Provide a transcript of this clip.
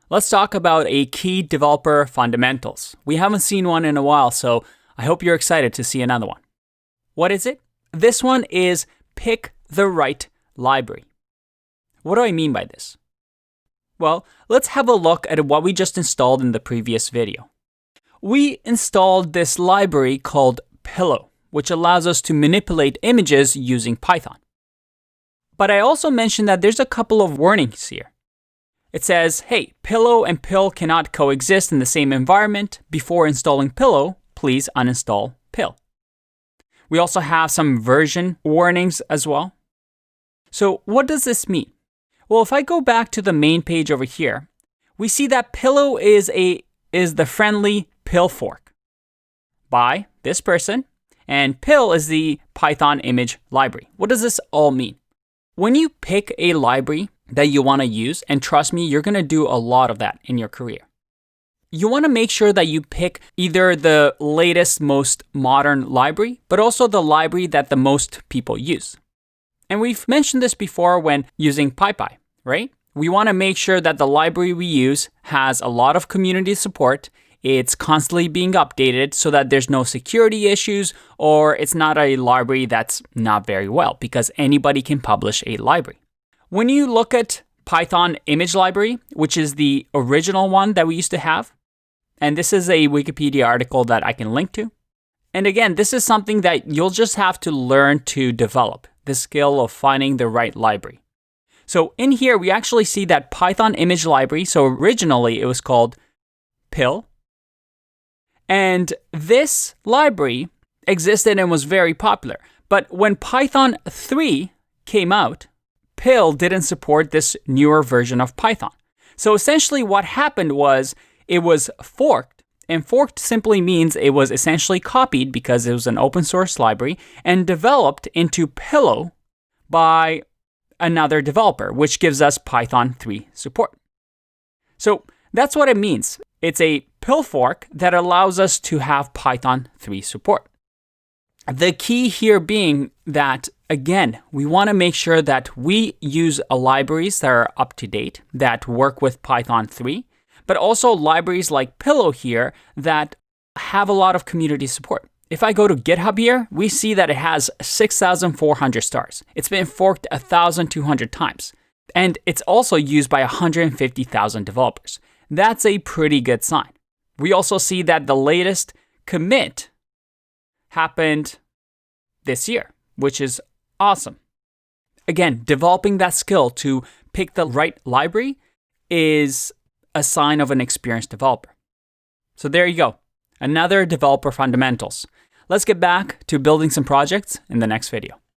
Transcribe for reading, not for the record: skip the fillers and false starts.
let's talk about a key developer fundamentals. We haven't seen one in a while, so I hope you're excited to see another one. What is it? This one is pick the right library. What do I mean by this? Well, let's have a look at what we just installed in the previous video. We installed this library called Pillow, which allows us to manipulate images using Python. But I also mentioned that there's a couple of warnings here. It says, hey, Pillow and Pill cannot coexist in the same environment. Before installing Pillow, please uninstall Pill. We also have some version warnings as well. So what does this mean? Well, if I go back to the main page over here, we see that Pillow is the friendly Pill fork by this person, and Pill is the Python image library. What does this all mean? When you pick a library that you want to use, and trust me, you're going to do a lot of that in your career, you want to make sure that you pick either the latest, most modern library, but also the library that the most people use. And we've mentioned this before when using PyPy, right? We want to make sure that the library we use has a lot of community support. It's constantly being updated so that there's no security issues, or it's not a library that's not very well, because anybody can publish a library. When you look at Python image library, which is the original one that we used to have, and this is a Wikipedia article that I can link to. And again, this is something that you'll just have to learn to develop, the skill of finding the right library. So in here, we actually see that Python image library, so originally it was called Pill. And this library existed and was very popular. But when Python 3 came out, Pill didn't support this newer version of Python. So essentially what happened was it was forked, and forked simply means it was essentially copied because it was an open source library and developed into Pillow by another developer, which gives us Python 3 support. So that's what it means. It's a Pill fork that allows us to have Python 3 support. The key here being that, again, we want to make sure that we use libraries that are up to date, that work with Python 3, but also libraries like Pillow here that have a lot of community support. If I go to GitHub here, we see that it has 6,400 stars. It's been forked 1,200 times. And it's also used by 150,000 developers. That's a pretty good sign. We also see that the latest commit happened this year, which is awesome. Again, developing that skill to pick the right library is a sign of an experienced developer. So there you go. Another developer fundamentals. Let's get back to building some projects in the next video.